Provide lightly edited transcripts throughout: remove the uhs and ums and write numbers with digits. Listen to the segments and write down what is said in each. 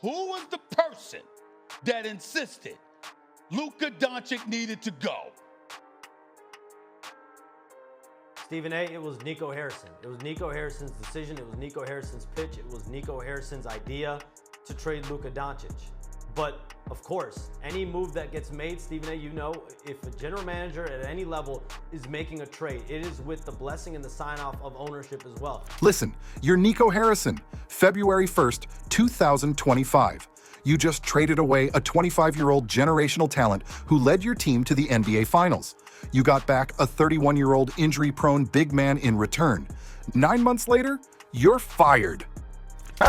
who was the person that insisted Luka Dončić needed to go? Stephen A., it was Nico Harrison. It was Nico Harrison's decision. It was Nico Harrison's pitch. It was Nico Harrison's idea to trade Luka Dončić. But, of course, any move that gets made, Stephen A., you know, if a general manager at any level is making a trade, it is with the blessing and the sign-off of ownership as well. Listen, you're Nico Harrison, February 1st, 2025. You just traded away a 25-year-old generational talent who led your team to the NBA Finals. You got back a 31-year-old injury-prone big man in return. 9 months later, you're fired.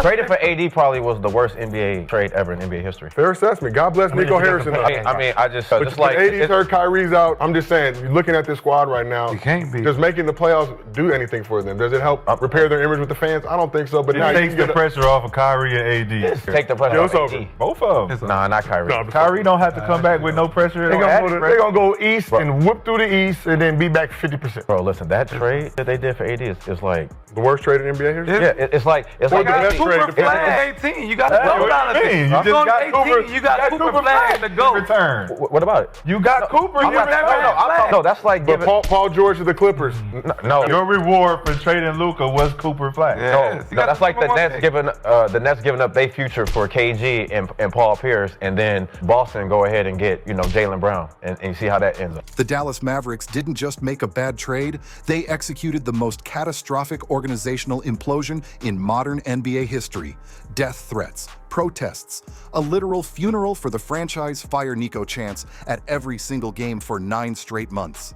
Trading for AD probably was the worst NBA trade ever in NBA history. Fair assessment. God bless Nico Harrison. I just like AD's hurt, Kyrie's out. I'm just saying, you're looking at this squad right now. You can't be. Does making the playoffs do anything for them? Does it help repair their image with the fans? I don't think so. But now it takes the pressure off of Kyrie and AD. Take the pressure off of AD. Both of them. Nah, not Kyrie. No, Kyrie don't have to come back with no pressure. They're gonna go east and whip through the east and then be back 50%. Bro, listen, that trade that they did for AD is like the worst trade in NBA history. Yeah, it's like the best trade. 18, you got to go down a thing. You just got 18, you got Cooper Flagg to go. Return. What about it? You got Cooper, you never had No, that's like giving Paul George to the Clippers. No. Your reward for trading Luka was Cooper Flagg. No, that's like the Nets giving up their future for KG and Paul Pierce, and then Boston go ahead and get, Jaylen Brown, and you see how that ends up. The Dallas Mavericks didn't just make a bad trade, they executed the most catastrophic organizational implosion in modern NBA history. Death threats, protests, a literal funeral for the franchise Fire Nico chants at every single game for 9 straight months.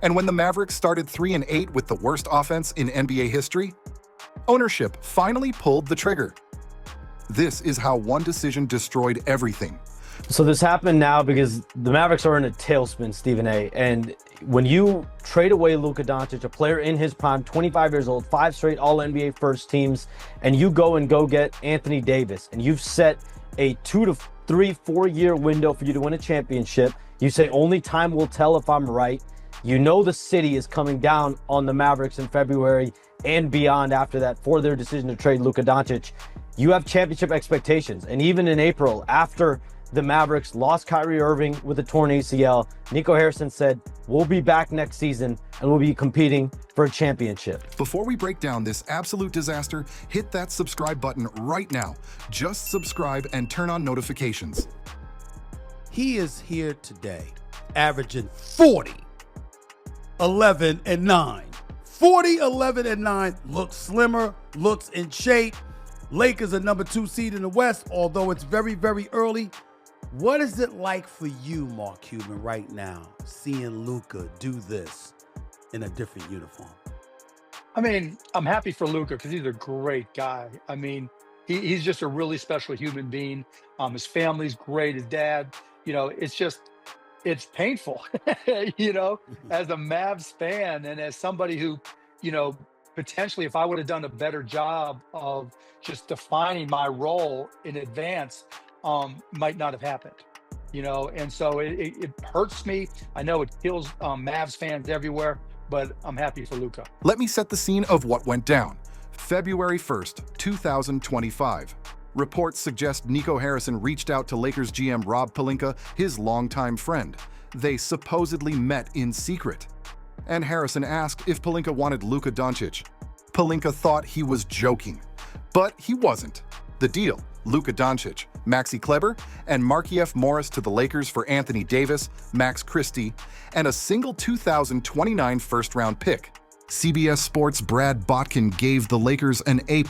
And when the Mavericks started 3-8 with the worst offense in NBA history, ownership finally pulled the trigger. This is how one decision destroyed everything. So this happened now because the Mavericks are in a tailspin, Stephen A. And when you trade away Luka Dončić, a player in his prime, 25 years old, 5 straight All-NBA first teams, and you go get Anthony Davis, and you've set a 2 to 3, 4-year window for you to win a championship. You say only time will tell if I'm right. You know the city is coming down on the Mavericks in February and beyond after that for their decision to trade Luka Dončić. You have championship expectations, and even in April, after the Mavericks lost Kyrie Irving with a torn ACL, Nico Harrison said, we'll be back next season and we'll be competing for a championship. Before we break down this absolute disaster, hit that subscribe button right now. Just subscribe and turn on notifications. He is here today, averaging 40, 11, and 9. 40, 11, and 9, looks slimmer, looks in shape. Lakers are number 2 seed in the West, although it's very, very early. What is it like for you, Mark Cuban, right now, seeing Luka do this in a different uniform? I mean, I'm happy for Luka because he's a great guy. I mean, he's just a really special human being. His family's great, his dad. It's painful, as a Mavs fan and as somebody who, potentially if I would have done a better job of just defining my role in advance, might not have happened, and so it hurts me. I know it kills Mavs fans everywhere, but I'm happy for Luka. Let me set the scene of what went down. February 1st, 2025. Reports suggest Nico Harrison reached out to Lakers GM Rob Pelinka, his longtime friend. They supposedly met in secret. And Harrison asked if Pelinka wanted Luka Dončić. Pelinka thought he was joking, but he wasn't. The deal: Luka Dončić, Maxi Kleber, and Markieff Morris to the Lakers for Anthony Davis, Max Christie, and a single 2029 first-round pick. CBS Sports' Brad Botkin gave the Lakers an A+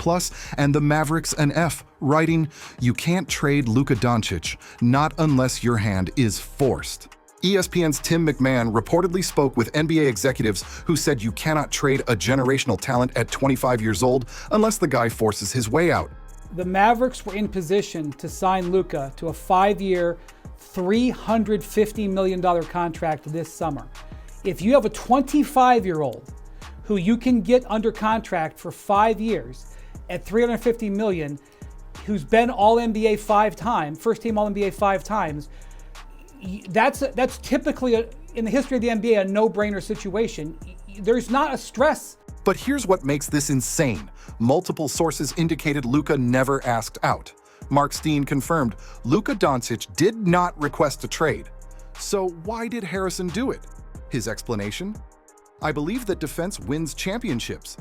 and the Mavericks an F, writing, "You can't trade Luka Dončić, not unless your hand is forced." ESPN's Tim McMahon reportedly spoke with NBA executives who said you cannot trade a generational talent at 25 years old unless the guy forces his way out. The Mavericks were in position to sign Luka to a 5-year, $350 million contract this summer. If you have a 25-year-old who you can get under contract for 5 years at $350 million, who's been All-NBA 5 times, first-team All-NBA 5 times, that's typically, in the history of the NBA, a no-brainer situation. There's not a stress. But here's what makes this insane. Multiple sources indicated Luka never asked out. Mark Steen confirmed Luka Dončić did not request a trade. So why did Harrison do it? His explanation? I believe that defense wins championships.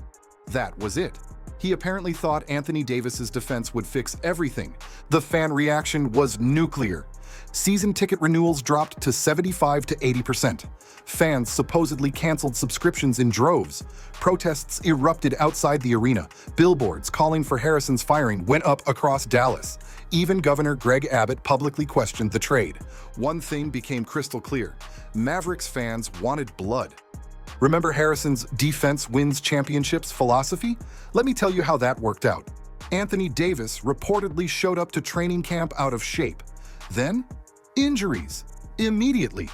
That was it. He apparently thought Anthony Davis's defense would fix everything. The fan reaction was nuclear. Season ticket renewals dropped to 75 to 80%. Fans supposedly canceled subscriptions in droves. Protests erupted outside the arena. Billboards calling for Harrison's firing went up across Dallas. Even Governor Greg Abbott publicly questioned the trade. One thing became crystal clear. Mavericks fans wanted blood. Remember Harrison's defense wins championships philosophy? Let me tell you how that worked out. Anthony Davis reportedly showed up to training camp out of shape. Then, injuries. Immediately.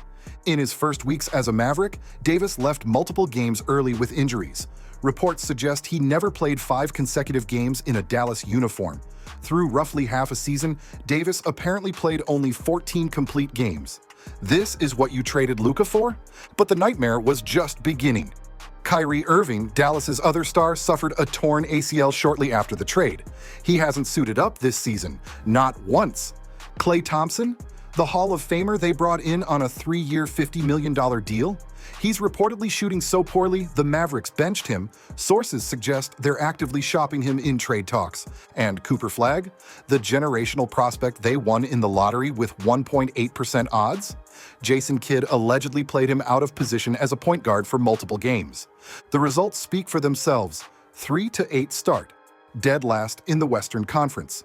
In his first weeks as a Maverick, Davis left multiple games early with injuries. Reports suggest he never played 5 consecutive games in a Dallas uniform. Through roughly half a season, Davis apparently played only 14 complete games. This is what you traded Luka for? But the nightmare was just beginning. Kyrie Irving, Dallas's other star, suffered a torn ACL shortly after the trade. He hasn't suited up this season, not once. Klay Thompson, the Hall of Famer they brought in on a 3-year, $50 million deal? He's reportedly shooting so poorly, the Mavericks benched him. Sources suggest they're actively shopping him in trade talks. And Cooper Flagg, the generational prospect they won in the lottery with 1.8% odds? Jason Kidd allegedly played him out of position as a point guard for multiple games. The results speak for themselves. 3-8 start. Dead last in the Western Conference.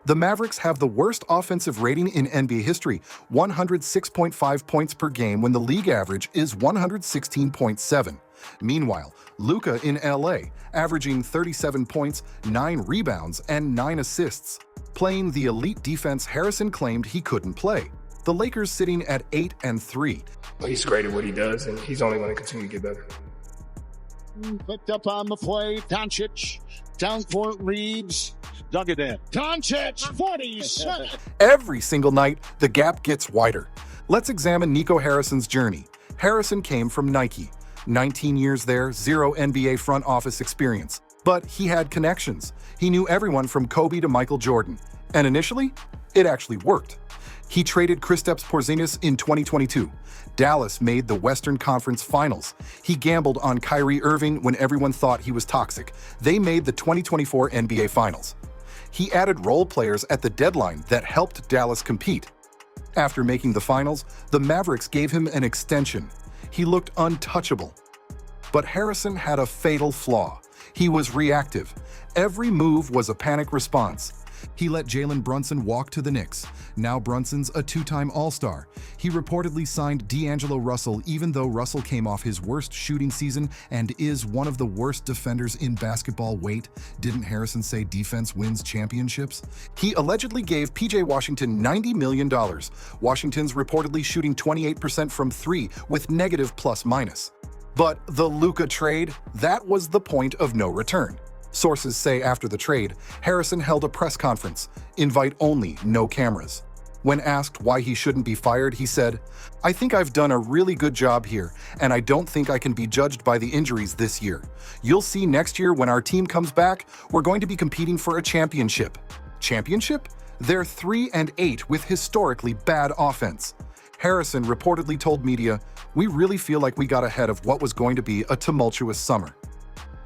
The Mavericks have the worst offensive rating in NBA history, 106.5 points per game when the league average is 116.7. Meanwhile, Luka in LA, averaging 37 points, 9 rebounds, and 9 assists. Playing the elite defense Harrison claimed he couldn't play. The Lakers sitting at 8-3. He's great at what he does, and he's only going to continue to get better. Picked up on the play, Dončić, down court Reeves. Dug it in. Dončić, 47. Every single night, the gap gets wider. Let's examine Nico Harrison's journey. Harrison came from Nike. 19 years there, 0 NBA front office experience. But he had connections. He knew everyone from Kobe to Michael Jordan. And initially, it actually worked. He traded Kristaps Porzingis in 2022. Dallas made the Western Conference Finals. He gambled on Kyrie Irving when everyone thought he was toxic. They made the 2024 NBA Finals. He added role players at the deadline that helped Dallas compete. After making the finals, the Mavericks gave him an extension. He looked untouchable. But Harrison had a fatal flaw. He was reactive. Every move was a panic response. He let Jalen Brunson walk to the Knicks. Now Brunson's a 2-time All-Star. He reportedly signed D'Angelo Russell even though Russell came off his worst shooting season and is one of the worst defenders in basketball. Wait, didn't Harrison say defense wins championships? He allegedly gave PJ Washington $90 million. Washington's reportedly shooting 28% from 3 with negative plus-minus. But the Luka trade, that was the point of no return. Sources say after the trade, Harrison held a press conference, invite only, no cameras. When asked why he shouldn't be fired, he said, "I think I've done a really good job here, and I don't think I can be judged by the injuries this year. You'll see next year when our team comes back, we're going to be competing for a championship." Championship? They're 3-8 with historically bad offense. Harrison reportedly told media, "We really feel like we got ahead of what was going to be a tumultuous summer."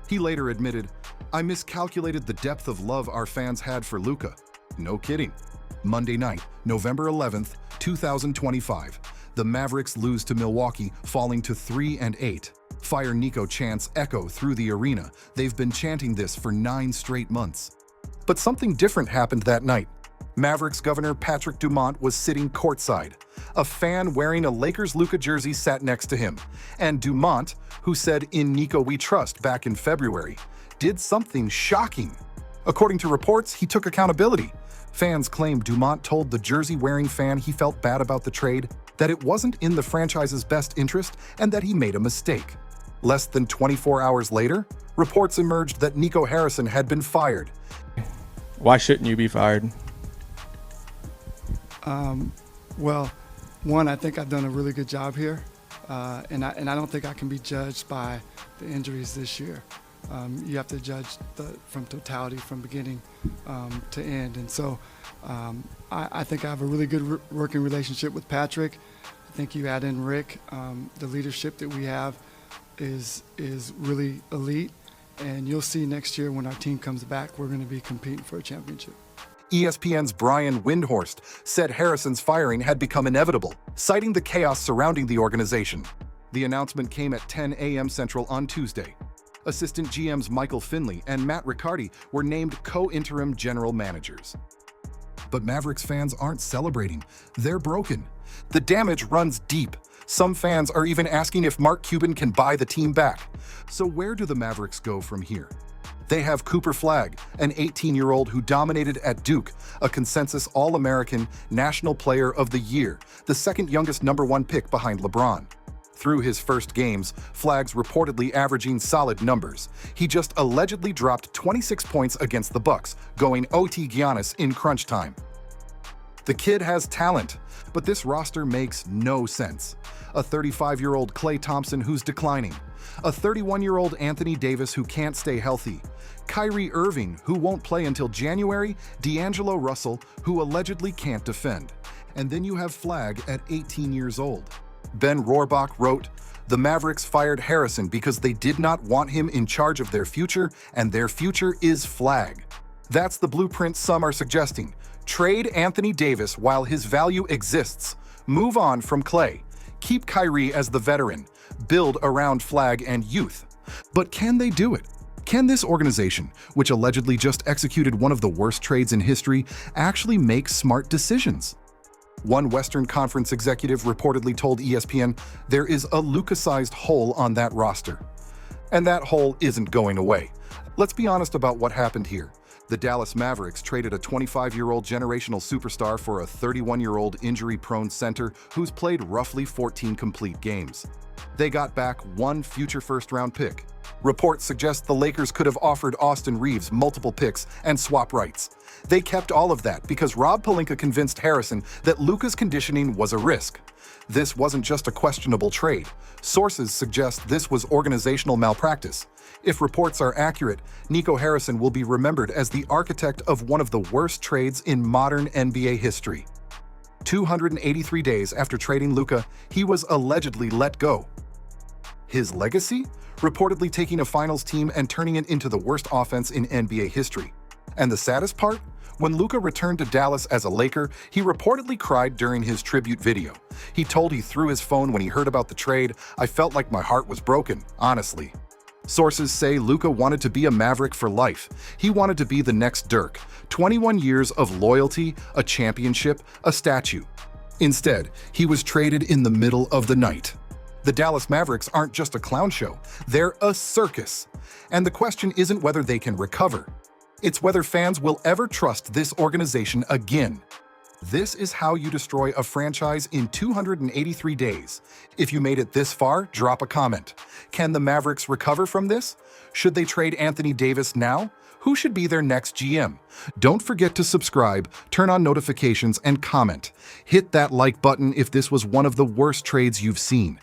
He later admitted, "I miscalculated the depth of love our fans had for Luka." No kidding. Monday night, November 11th, 2025. The Mavericks lose to Milwaukee, falling to 3-8. Fire Nico chants echo through the arena. They've been chanting this for 9 straight months. But something different happened that night. Mavericks governor Patrick Dumont was sitting courtside. A fan wearing a Lakers Luka jersey sat next to him. And Dumont, who said "In Nico we trust" back in February, did something shocking. According to reports, he took accountability. Fans claim Dumont told the jersey-wearing fan he felt bad about the trade, that it wasn't in the franchise's best interest, and that he made a mistake. Less than 24 hours later, reports emerged that Nico Harrison had been fired. Why shouldn't you be fired? Well, one, I think I've done a really good job here, and I don't think I can be judged by the injuries this year. You have to judge from totality, from beginning to end. And so I think I have a really good working relationship with Patrick. I think you add in Rick, the leadership that we have is really elite. And you'll see next year when our team comes back, we're going to be competing for a championship. ESPN's Brian Windhorst said Harrison's firing had become inevitable, citing the chaos surrounding the organization. The announcement came at 10 a.m. Central on Tuesday. Assistant GMs Michael Finley and Matt Riccardi were named co-interim general managers. But Mavericks fans aren't celebrating. They're broken. The damage runs deep. Some fans are even asking if Mark Cuban can buy the team back. So where do the Mavericks go from here? They have Cooper Flagg, an 18-year-old who dominated at Duke, a consensus All-American National Player of the Year, the second youngest #1 pick behind LeBron. Through his first games, Flagg's reportedly averaging solid numbers. He just allegedly dropped 26 points against the Bucks, going OT Giannis in crunch time. The kid has talent, but this roster makes no sense. A 35-year-old Klay Thompson who's declining. A 31-year-old Anthony Davis who can't stay healthy. Kyrie Irving, who won't play until January. D'Angelo Russell, who allegedly can't defend. And then you have Flagg at 18 years old. Ben Rohrbach wrote, "The Mavericks fired Harrison because they did not want him in charge of their future, and their future is Flagg." That's the blueprint some are suggesting. Trade Anthony Davis while his value exists. Move on from Klay. Keep Kyrie as the veteran. Build around Flagg and youth. But can they do it? Can this organization, which allegedly just executed one of the worst trades in history, actually make smart decisions? One Western Conference executive reportedly told ESPN there is a Luka-sized hole on that roster. And that hole isn't going away. Let's be honest about what happened here. The Dallas Mavericks traded a 25-year-old generational superstar for a 31-year-old injury-prone center who's played roughly 14 complete games. They got back one future first-round pick. Reports suggest the Lakers could have offered Austin Reeves multiple picks and swap rights. They kept all of that because Rob Pelinka convinced Harrison that Luka's conditioning was a risk. This wasn't just a questionable trade. Sources suggest this was organizational malpractice. If reports are accurate, Nico Harrison will be remembered as the architect of one of the worst trades in modern NBA history. 283 days after trading Luka, he was allegedly let go. His legacy? Reportedly taking a finals team and turning it into the worst offense in NBA history. And the saddest part? When Luka returned to Dallas as a Laker, he reportedly cried during his tribute video. He told he threw his phone when he heard about the trade. "I felt like my heart was broken, honestly." Sources say Luka wanted to be a Maverick for life. He wanted to be the next Dirk. 21 years of loyalty, a championship, a statue. Instead, he was traded in the middle of the night. The Dallas Mavericks aren't just a clown show, they're a circus. And the question isn't whether they can recover. It's whether fans will ever trust this organization again. This is how you destroy a franchise in 283 days. If you made it this far, drop a comment. Can the Mavericks recover from this? Should they trade Anthony Davis now? Who should be their next GM? Don't forget to subscribe, turn on notifications, and comment. Hit that like button if this was one of the worst trades you've seen.